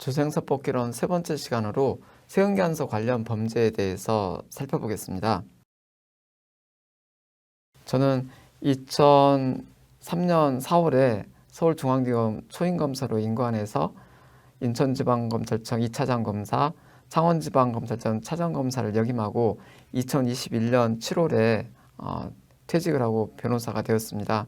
조세형사법 개론 세 번째 시간으로 세금계산서 관련 범죄에 대해서 살펴보겠습니다. 저는 2003년 4월에 서울중앙지검 초임검사로 임관해서 인천지방검찰청 2차장 검사, 창원지방검찰청 차장검사를 역임하고 2021년 7월에 퇴직을 하고 변호사가 되었습니다.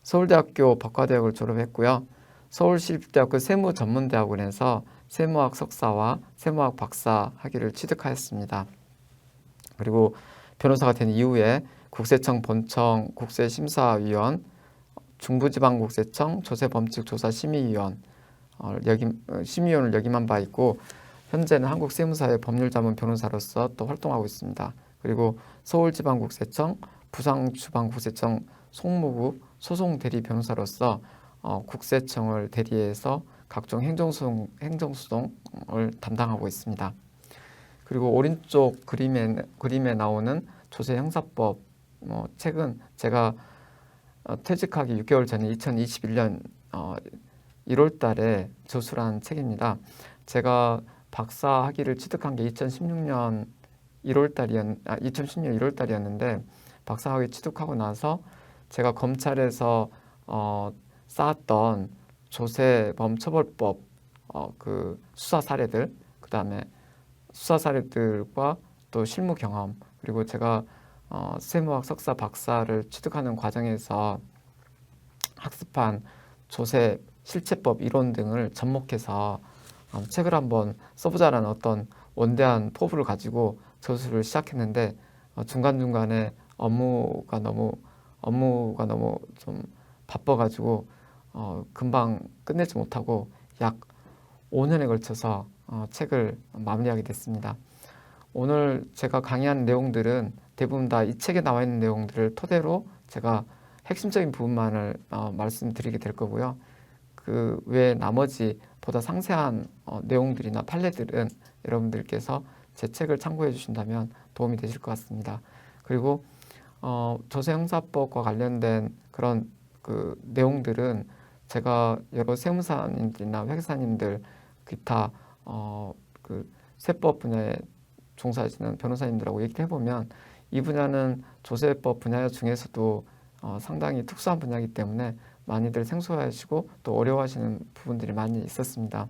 서울대학교 법과대학을 졸업했고요. 서울시립대학교 세무전문대학원에서 세무학 석사와 세무학 박사 학위를 취득하였습니다. 그리고 변호사가 된 이후에 국세청 본청 국세심사위원, 중부지방국세청 조세범칙조사심의위원 심의위원을 역임한 바 있고, 현재는 한국세무사의 법률자문 변호사로서 또 활동하고 있습니다. 그리고 서울지방국세청, 부산주방국세청 송무부 소송대리 변호사로서 국세청을 대리해서 각종 행정소송을 담당하고 있습니다. 그리고 오른쪽 그림에 나오는 조세형사법 책은 제가 퇴직하기 6개월 전에 2021년 1월 달에 저술한 책입니다. 제가 박사 학위를 취득한 게 2016년 1월 달이었는데 박사 학위 취득하고 나서 제가 검찰에서 쌓았던 조세범처벌법 그 수사 사례들, 그 다음에 수사 사례들과 또 실무 경험, 그리고 제가 세무학 석사 박사를 취득하는 과정에서 학습한 조세 실체법 이론 등을 접목해서 책을 한번 써보자라는 어떤 원대한 포부를 가지고 저술을 시작했는데, 중간중간에 업무가 너무 좀 바빠가지고 금방 끝내지 못하고 약 5년에 걸쳐서 책을 마무리하게 됐습니다. 오늘 제가 강의한 내용들은 대부분 다 이 책에 나와 있는 내용들을 토대로 제가 핵심적인 부분만을 말씀드리게 될 거고요. 그 외에 나머지 보다 상세한 내용들이나 판례들은 여러분들께서 제 책을 참고해 주신다면 도움이 되실 것 같습니다. 그리고 조세형사법과 관련된 그런 그 내용들은 제가 여러 세무사님들이나 회계사님들, 기타 그 세법 분야에 종사하시는 변호사님들하고 얘기를 해보면 이 분야는 조세법 분야 중에서도 상당히 특수한 분야이기 때문에 많이들 생소하시고 또 어려워하시는 부분들이 많이 있었습니다.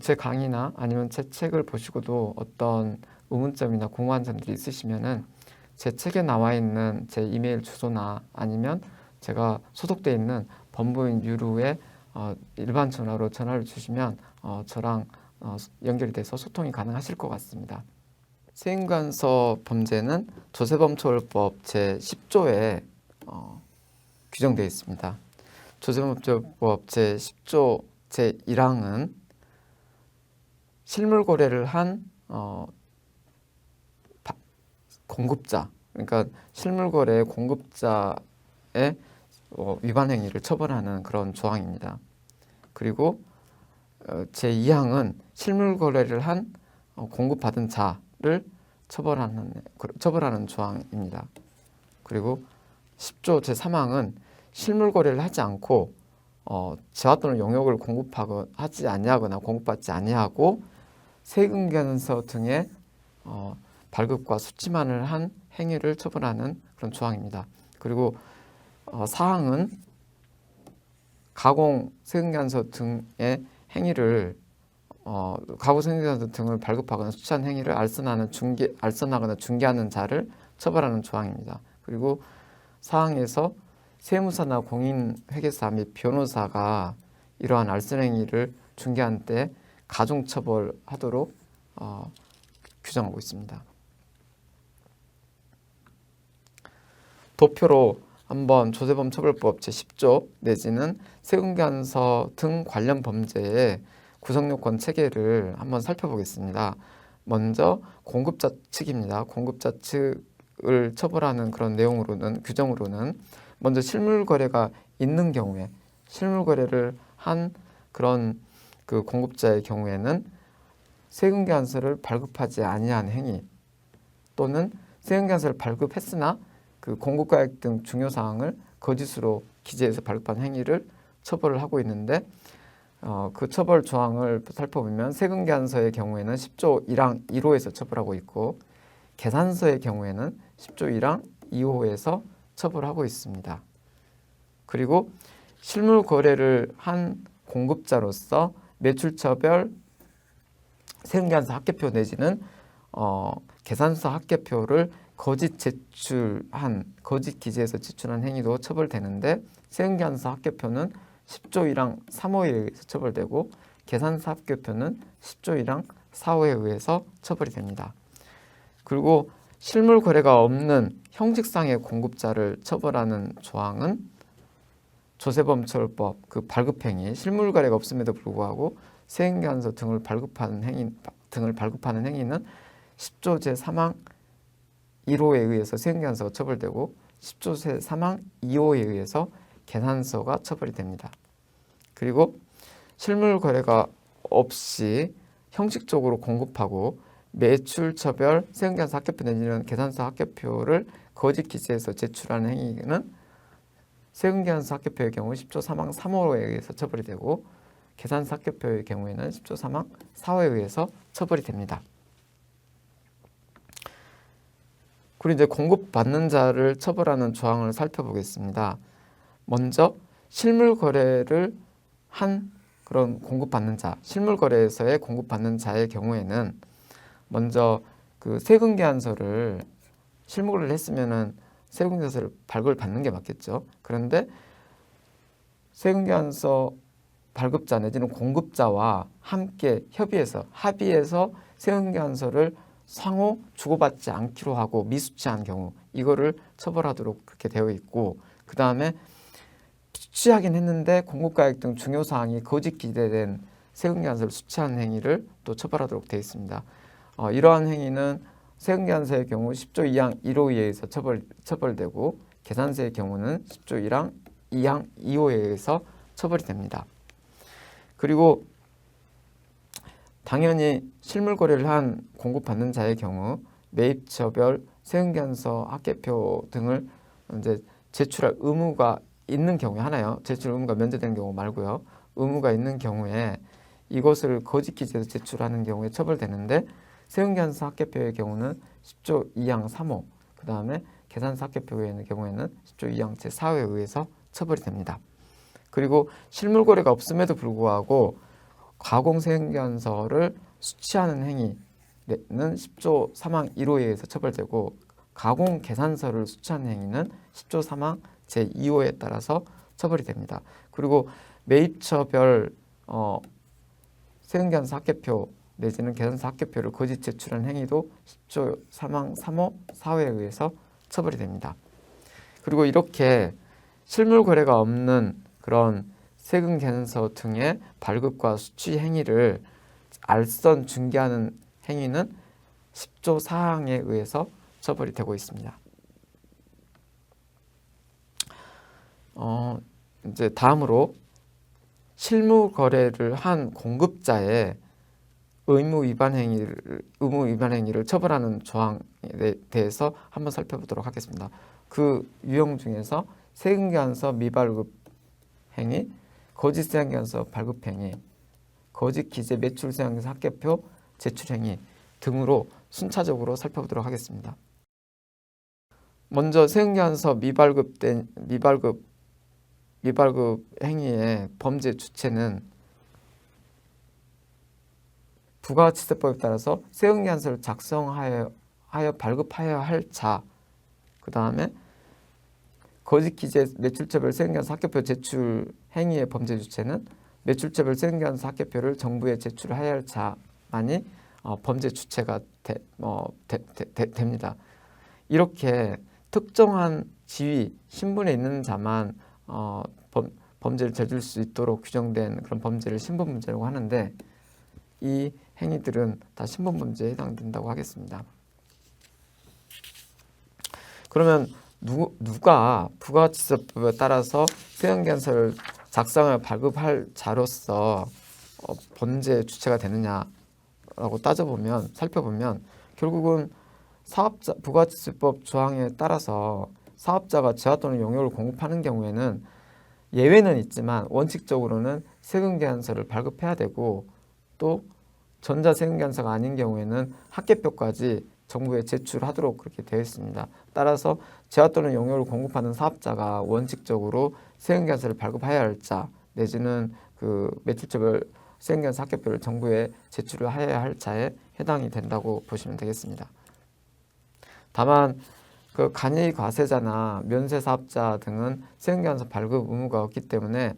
제 강의나 아니면 제 책을 보시고도 어떤 의문점이나 궁금한 점들이 있으시면은 제 책에 나와 있는 제 이메일 주소나 아니면 제가 소속되어 있는 법무인 유루에 일반 전화로 전화를 주시면 저랑 연결이 돼서 소통이 가능하실 것 같습니다. 세금관서 범죄는 조세범처벌법 제10조에 규정되어 있습니다. 조세범처벌법 제10조 제1항은 실물거래를 한 공급자, 그러니까 실물거래 공급자의 위반 행위를 처벌하는 그런 조항입니다. 그리고 제2항은 실물거래를 한 공급받은 자를 처벌하는 조항입니다. 그리고 10조 제3항은 실물거래를 하지 않고 재화 또는 용역을 공급하지 아니하거나 공급받지 아니하고 세금계산서 등의 발급과 수취만을 한 행위를 처벌하는 그런 조항입니다. 그리고 사항은 가공 세금계산서 등의 행위를 가공 세금계산서 등을 발급하거나 수취한 행위를 알선하거나 중개하는 자를 처벌하는 조항입니다. 그리고 사항에서 세무사나 공인회계사 및 변호사가 이러한 알선 행위를 중개한 때 가중처벌하도록 규정하고 있습니다. 도표로 한번 조세범처벌법 제10조 내지는 세금계산서 등 관련 범죄의 구성요건 체계를 한번 살펴보겠습니다. 먼저 공급자 측입니다. 공급자 측을 처벌하는 그런 규정으로는 먼저 실물거래가 있는 경우에, 실물거래를 한 그런 그 공급자의 경우에는 세금계산서를 발급하지 아니한 행위, 또는 세금계산서를 발급했으나 그 공급가액 등 중요사항을 거짓으로 기재해서 발급한 행위를 처벌을 하고 있는데, 그 처벌 조항을 살펴보면 세금계산서의 경우에는 10조 1항 1호에서 처벌하고 있고 계산서의 경우에는 10조 1항 2호에서 처벌하고 있습니다. 그리고 실물 거래를 한 공급자로서 매출처별 세금계산서 합계표 내지는 계산서 합계표를 거짓 기재해서 제출한 행위도 처벌되는데 세금계산서 합계표는 10조 1항 3호에 의해서 처벌되고 계산서 합계표는 10조 1항 4호에 의해서 처벌이 됩니다. 그리고 실물 거래가 없는 형식상의 공급자를 처벌하는 조항은 조세범처벌법 그 발급행위, 실물 거래가 없음에도 불구하고 세금계산서 등을 발급하는 행위는 10조 제3항 1호에 의해서 세금계산서가 처벌되고 10조 제3항 2호에 의해서 계산서가 처벌이 됩니다. 그리고 실물 거래가 없이 형식적으로 공급하고 매출처별 세금계산서 합계표 내지는 계산서 합계표를 거짓 기재해서 제출하는 행위는 세금계산서 합계표의 경우 10조 3항 3호에 의해서 처벌이 되고 계산서 합계표의 경우에는 10조 3항 4호에 의해서 처벌이 됩니다. 그리고 이제 공급받는 자를 처벌하는 조항을 살펴보겠습니다. 먼저 실물 거래를 한 그런 공급받는 자, 실물 거래에서의 공급받는 자의 경우에는 먼저 그 세금계산서를 실물 거래를 했으면은 세금계산서를 발급을 받는 게 맞겠죠. 그런데 세금계산서 발급자 내지는 공급자와 함께 합의해서 세금계산서를 상호 주고받지 않기로 하고 미수취한 경우 이거를 처벌하도록 그렇게 되어 있고 그 다음에 수취하긴 했는데 공급가액 등 중요 사항이 거짓 기재된 세금계산서를 수취한 행위를 또 처벌하도록 되어 있습니다. 이러한 행위는 세금계산서의 경우 10조 2항 1호에 의해서 처벌되고 계산서의 경우는 10조 1항 2항 2호에 의해서 처벌이 됩니다. 그리고 당연히 실물 거래를 한 공급받는 자의 경우 매입처별 세금계산서 합계표 등을 이제 제출할 의무가 있는 경우에 하나요. 제출 의무가 면제되는 경우 말고요. 의무가 있는 경우에 이것을 거짓 기재해서 제출하는 경우에 처벌되는데 세금계산서 합계표의 경우는 10조 2항 3호 그 다음에 계산서 합계표의 경우에는 10조 2항 제4호에 의해서 처벌이 됩니다. 그리고 실물 거래가 없음에도 불구하고 가공 세금계산서를 수취하는 행위는 10조 3항 1호에 의해서 처벌되고 가공 계산서를 수취하는 행위는 10조 3항 제2호에 따라서 처벌이 됩니다. 그리고 매입처별 세금계산서 합계표 내지는 계산서 합계표를 거짓 제출한 행위도 10조 3항 3호 4호에 의해서 처벌이 됩니다. 그리고 이렇게 실물 거래가 없는 그런 세금계산서 등의 발급과 수취 행위를 알선 중개하는 행위는 10조 4항에 의해서 처벌이 되고 있습니다. 이제 다음으로 실무 거래를 한 공급자의 의무 위반 행위를 처벌하는 조항에 대해서 한번 살펴보도록 하겠습니다. 그 유형 중에서 세금계산서 미발급 행위, 거짓 세금계산서 발급 행위, 거짓 기재 매출 세금계산서 합계표 제출 행위 등으로 순차적으로 살펴보도록 하겠습니다. 먼저 세금계산서 미발급 행위의 범죄 주체는 부가가치세법에 따라서 세금계산서를 작성하여 발급하여야 할 자, 그 다음에 거짓 기재 매출처별 세금계산서 합계표 제출 행위의 범죄 주체는 매출처별 세금계산서 합계표를 정부에 제출하여야 할 자만이 범죄 주체가 됩니다. 이렇게 특정한 지위, 신분에 있는 자만 범죄를 저질 수 있도록 규정된 그런 범죄를 신분범죄라고 하는데 이 행위들은 다 신분범죄에 해당된다고 하겠습니다. 그러면 누가 부가가치세법에 따라서 세금계산서를 작성하여 발급할 자로서 범죄 주체가 되느냐라고 살펴보면 결국은 부가가치세법 조항에 따라서 사업자가 재화 또는 용역을 공급하는 경우에는 예외는 있지만 원칙적으로는 세금계산서를 발급해야 되고 또 전자세금계산서가 아닌 경우에는 학계표까지 정부에 제출하도록 그렇게 되어 있습니다. 따라서 재화 또는 용역을 공급하는 사업자가 원칙적으로 세금계산서를 발급해야 할 자 내지는 그 매출처별 세금계산서 학계표를 정부에 제출을 해야 할 자에 해당이 된다고 보시면 되겠습니다. 다만 그 간이 과세자나 면세 사업자 등은 세금계산서 발급 의무가 없기 때문에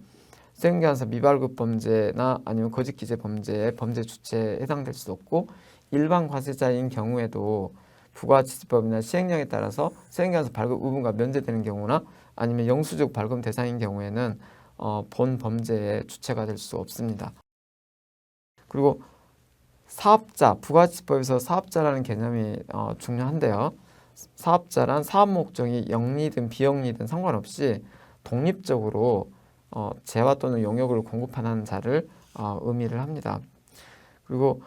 세금계산서 미발급 범죄나 아니면 거짓기재 범죄의 범죄 주체에 해당될 수 없고 일반 과세자인 경우에도 부가지법이나 시행령에 따라서 세금계산서 발급 의무가 면제되는 경우나 아니면 영수증 발급 대상인 경우에는 본 범죄의 주체가 될 수 없습니다. 그리고 사업자, 부가지법에서 사업자라는 개념이 중요한데요. 사업자란 사업 목적이 영리든 비영리든 상관없이 독립적으로 재화 또는 용역을 공급하는 자를 의미를 합니다. 그리고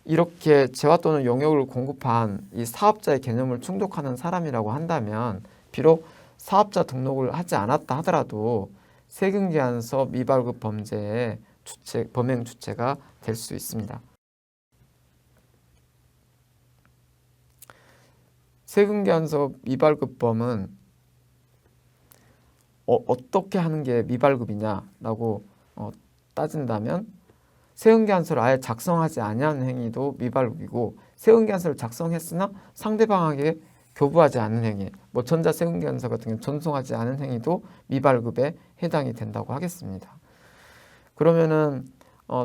이렇게 재화 또는 용역을 공급한 이 사업자의 개념을 충족하는 사람이라고 한다면 비록 사업자 등록을 하지 않았다 하더라도 세금계산서 미발급 범죄의 범행 주체가 될 수 있습니다. 세금계산서 미발급범은 어떻게 하는 게 미발급이냐라고 따진다면 세금계산서를 아예 작성하지 아니하는 행위도 미발급이고 세금계산서를 작성했으나 상대방에게 교부하지 않은 행위, 뭐 전자세금계산서 같은 경우 전송하지 않은 행위도 미발급에 해당이 된다고 하겠습니다. 그러면은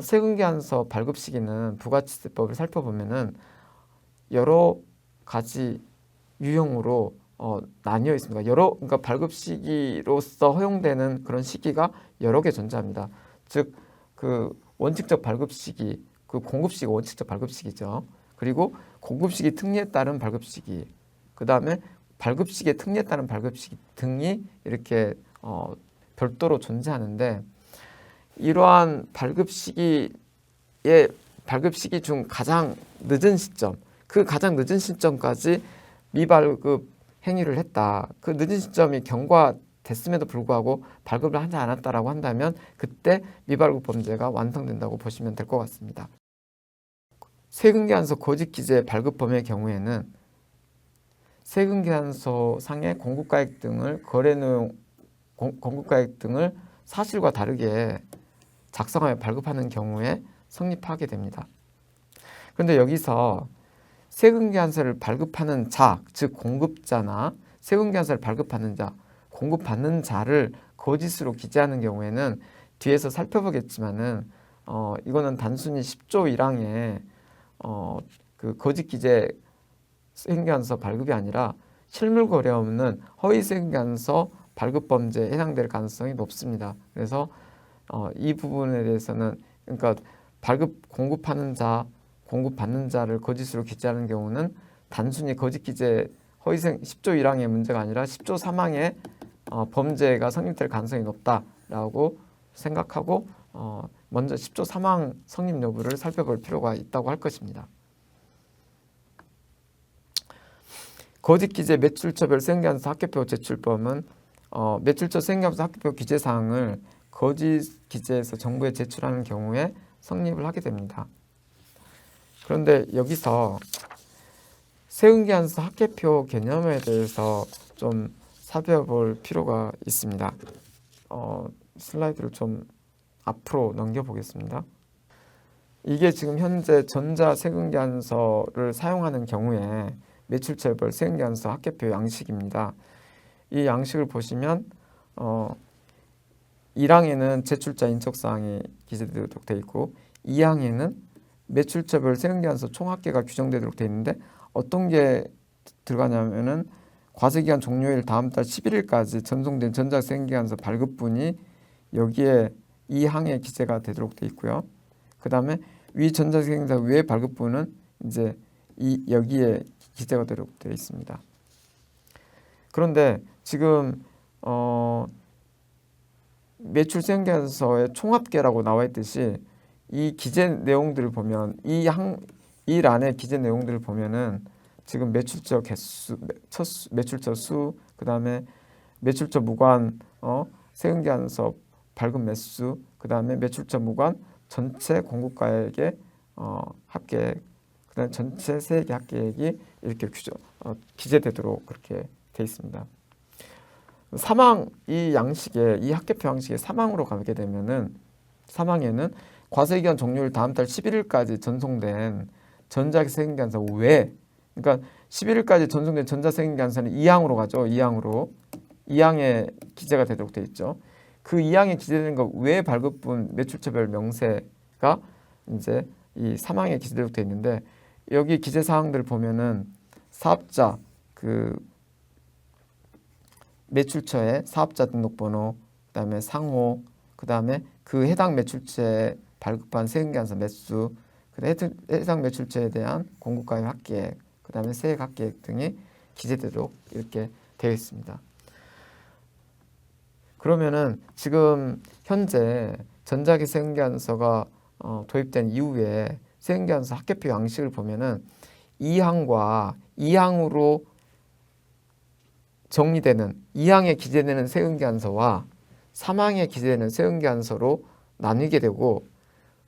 세금계산서 발급 시기는 부가치세법을 살펴보면은 여러 가지 유형으로 나뉘어 있습니다. 그러니까 발급 시기로서 허용되는 그런 시기가 여러 개 존재합니다. 즉, 그 원칙적 발급 시기, 그 공급 시기 원칙적 발급 시기죠. 그리고 공급 시기 특례에 따른 발급 시기, 그 다음에 발급 시기의 특례에 따른 발급 시기 등이 이렇게 별도로 존재하는데 이러한 발급 시기 중 가장 늦은 시점, 그 가장 늦은 시점까지 미발급 행위를 했다. 그 늦은 시점이 경과됐음에도 불구하고 발급을 하지 않았다라고 한다면 그때 미발급 범죄가 완성된다고 보시면 될 것 같습니다. 세금계산서 거짓기재 발급 범의 경우에는 세금계산서 상의 공급가액 등을 거래 내용, 공급가액 등을 사실과 다르게 작성하여 발급하는 경우에 성립하게 됩니다. 그런데 여기서 세금계산서를 발급하는 자, 즉 공급자나 세금계산서를 발급하는 자, 공급받는 자를 거짓으로 기재하는 경우에는 뒤에서 살펴보겠지만은 이거는 단순히 10조 1항에 그 거짓기재 세금계산서 발급이 아니라 실물거래 없는 허위 세금계산서 발급 범죄에 해당될 가능성이 높습니다. 그래서 이 부분에 대해서는 그러니까 발급 공급하는 자, 공급받는 자를 거짓으로 기재하는 경우는 단순히 거짓기재 허위생 10조 1항의 문제가 아니라 10조 3항의 범죄가 성립될 가능성이 높다라고 생각하고 먼저 10조 3항 성립 여부를 살펴볼 필요가 있다고 할 것입니다. 거짓기재 매출처별 세금계산서 학계표 제출범은 매출처 세금계산서 학계표 기재사항을 거짓기재해서 정부에 제출하는 경우에 성립을 하게 됩니다. 그런데 여기서 세금계산서 학계표 개념에 대해서 좀 살펴볼 필요가 있습니다. 슬라이드를 좀 앞으로 넘겨보겠습니다. 이게 지금 현재 전자세금계산서를 사용하는 경우에 매출처벌 세금계산서 학계표 양식입니다. 이 양식을 보시면 1항에는 제출자 인적사항이 기재되도록 되어 있고 2항에는 매출처별 세금계산서 총합계가 규정되도록 되어 있는데 어떤 게 들어가냐면은 과세기간 종료일 다음 달 11일까지 전송된 전자세금계산서 발급분이 여기에 이 항에 기재가 되도록 되어 있고요. 그 다음에 위 전자세금계산서 외 발급분은 이제 여기에 기재가 되도록 되어 있습니다. 그런데 지금 매출세금계산서의 총합계라고 나와 있듯이 이 기재 내용들을 보면 이 란의 기재 내용들을 보면은 지금 매출처 개수, 매출처 수, 그 다음에 매출처 무관 세금계산서 발급 매수, 그 다음에 매출처 무관 전체 공급가액의 합계액, 그 다음에 전체 세액의 합계액이 이렇게 기재되도록 그렇게 돼 있습니다. 사망 이 양식에 이 합계표 양식에 사망으로 가게 되면은 사망에는 과세기간 종료일 다음 달 11일까지 전송된 전자세금계산서 외, 그러니까 11일까지 전송된 전자세금계산서는 2항으로 가죠. 2항으로 2항에 기재가 되도록 돼 있죠. 그 2항에 기재된 것 외 발급분 매출처별 명세가 이제 이 사망에 기재되도록 돼 있는데 여기 기재 사항들 보면은 사업자 그 매출처의 사업자 등록번호, 그다음에 상호, 그다음에 그 해당 매출처에 발급한 세금계산서 매수, 그다음에 해당 매출처에 대한 공급가액 합계액, 그다음에 세액 합계액 등이 기재되도록 이렇게 되어 있습니다. 그러면은 지금 현재 전자기 세금계산서가 도입된 이후에 세금계산서 합계표 양식을 보면은 2항과 2항으로 정리되는 2항에 기재되는 세금계산서와 3항에 기재되는 세금계산서로 나뉘게 되고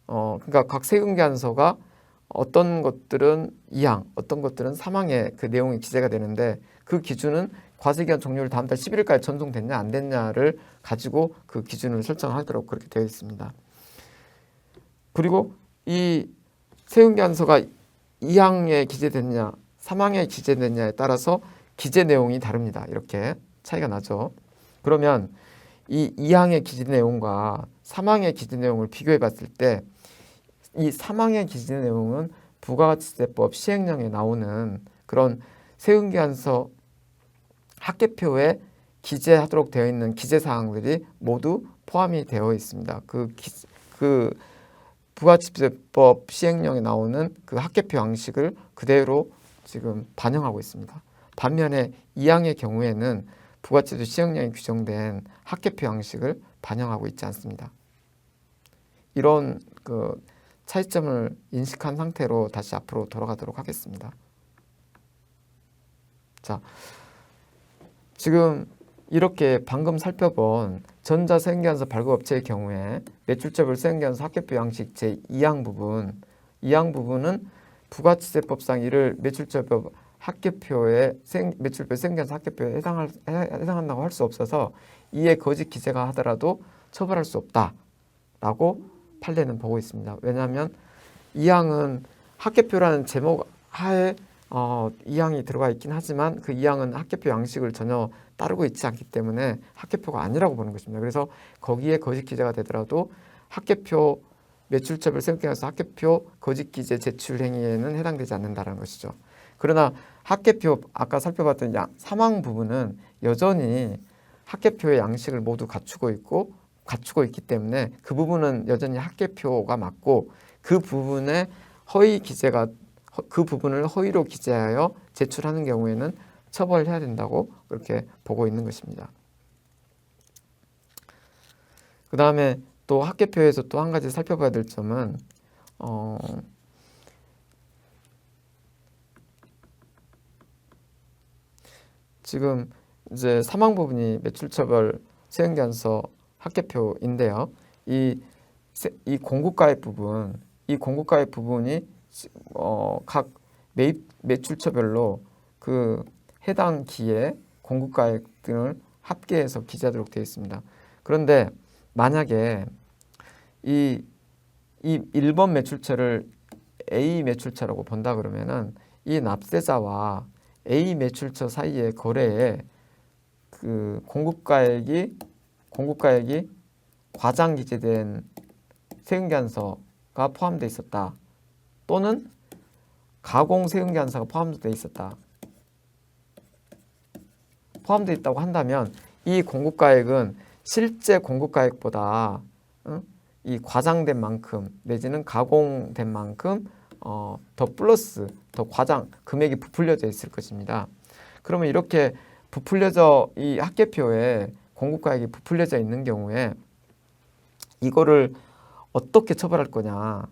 그러니까 각 세금계산서가 어떤 것들은 2항, 어떤 것들은 3항에 그 내용이 기재가 되는데 그 기준은 과세기간 종료일 다음 달 11일까지 전송됐냐 안 됐냐를 가지고 그 기준을 설정하도록 그렇게 되어 있습니다. 그리고 이 세금계산서가 2항에 기재됐냐 3항에 기재됐냐에 따라서 기재 내용이 다릅니다. 이렇게 차이가 나죠. 그러면 이 2항의 기재 내용과 3항의 기재 내용을 비교해 봤을 때 이 3항의 기재 내용은 부가가치세법 시행령에 나오는 그런 세금계산서 합계표에 기재하도록 되어 있는 기재 사항들이 모두 포함이 되어 있습니다. 그 부가가치세법 시행령에 나오는 그 합계표 양식을 그대로 지금 반영하고 있습니다. 반면에 2항의 경우에는 부가가치세 시행령에 규정된 합계표 양식을 반영하고 있지 않습니다. 이런 그 차이점을 인식한 상태로 다시 앞으로 돌아가도록 하겠습니다. 자, 지금 이렇게 방금 살펴본 전자세금계산서 발급업체의 경우에 매출처별 세금계산서 합계표 양식 제2항 부분은 부가가치세법상 이를 매출처별 합계표에 매출표 세금계산서 합계표에 해당한다고 할 수 없어서 이에 거짓 기재가 하더라도 처벌할 수 없다라고 판례는 보고 있습니다. 왜냐하면 2항은 합계표라는 제목 하에 2항이 들어가 있긴 하지만 그 2항은 합계표 양식을 전혀 따르고 있지 않기 때문에 합계표가 아니라고 보는 것입니다. 그래서 거기에 거짓 기재가 되더라도 합계표 매출처별 세금계산서 합계표 거짓 기재 제출 행위에는 해당되지 않는다는 것이죠. 그러나 합계표 아까 살펴봤던 3항 부분은 여전히 합계표의 양식을 모두 갖추고 있기 때문에 그 부분은 여전히 합계표가 맞고 그 부분에 그 부분을 허위로 기재하여 제출하는 경우에는 처벌해야 된다고 그렇게 보고 있는 것입니다. 그 다음에 또 합계표에서 또 한 가지 살펴봐야 될 점은 지금 이제 3항 부분이 매출처벌 세금계산서 합계표인데요. 이 공급가액 부분이 각 매출처별로 그 해당 기의 공급가액 등을 합계해서 기재하도록 되어 있습니다. 그런데 만약에 이 1번 매출처를 A 매출처라고 본다 그러면은 이 납세자와 A 매출처 사이의 거래에 그 공급가액이 과장 기재된 세금계산서가 포함되어 있었다. 또는 가공 세금계산서가 포함되어 있었다. 포함되어 있다고 한다면 이 공급가액은 실제 공급가액보다 이 과장된 만큼 내지는 가공된 만큼 더 플러스, 더 과장 금액이 부풀려져 있을 것입니다. 그러면 이렇게 이 합계표에 공급가액이 부풀려져 있는 경우에 이거를 어떻게 처벌할 거냐.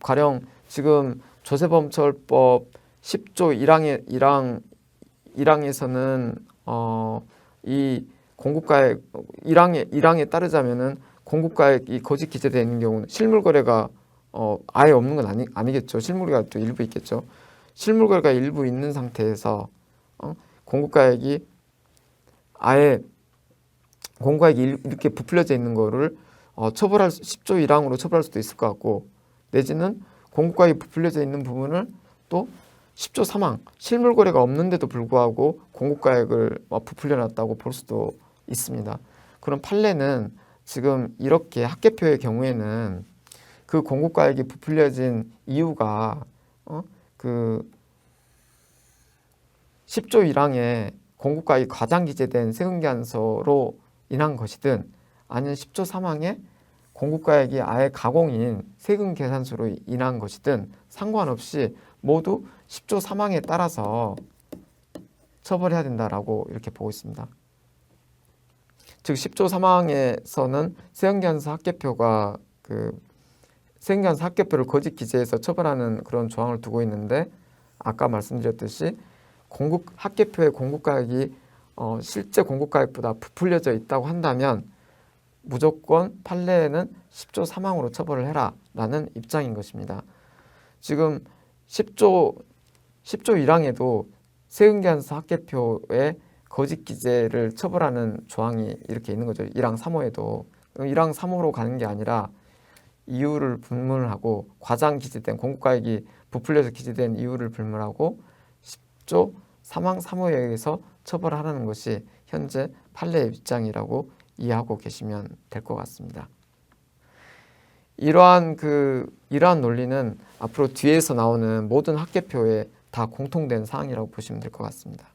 가령 지금 조세범처법 10조 1항에서는 이 공급가액 1항에 따르자면은 공급가액이 거짓 기재되어 있는 경우는 실물 거래가 아예 없는 건 아니겠죠. 실물 거래가 또 일부 있겠죠. 실물 거래가 일부 있는 상태에서 공급가액이 아예 공급가액이 이렇게 부풀려져 있는 거를 10조 1항으로 처벌할 수도 있을 것 같고, 내지는 공급가액이 부풀려져 있는 부분을 또 10조 3항 실물 거래가 없는데도 불구하고 공급가액을 부풀려 놨다고 볼 수도 있습니다. 그럼 판례는 지금 이렇게 학계표의 경우에는 그 공급가액이 부풀려진 이유가 그 10조 1항에 공급가액이 과장 기재된 세금계산서로 인한 것이든 아니면 10조 3항에 공급가액이 아예 가공인 세금계산서로 인한 것이든 상관없이 모두 10조 3항에 따라서 처벌해야 된다라고 이렇게 보고 있습니다. 즉 10조 3항에서는 세금계산서 학계표가 세금계산서 학계표를 거짓 기재해서 처벌하는 그런 조항을 두고 있는데, 아까 말씀드렸듯이 학계표의 공급가액이 실제 공급가액보다 부풀려져 있다고 한다면 무조건 판례에는 10조 3항으로 처벌을 해라 라는 입장인 것입니다. 지금 10조 1항에도 세금계산서 학계표에 거짓 기재를 처벌하는 조항이 이렇게 있는 거죠. 1항 3호에도. 1항 3호로 가는 게 아니라 이유를 불문하고 과장 기재된 공급가액이 부풀려서 기재된 이유를 불문하고 10조 3항 3호에 의해서 처벌하라는 것이 현재 판례의 입장이라고 이해하고 계시면 될 것 같습니다. 이러한 논리는 앞으로 뒤에서 나오는 모든 학계표에 다 공통된 사항이라고 보시면 될 것 같습니다.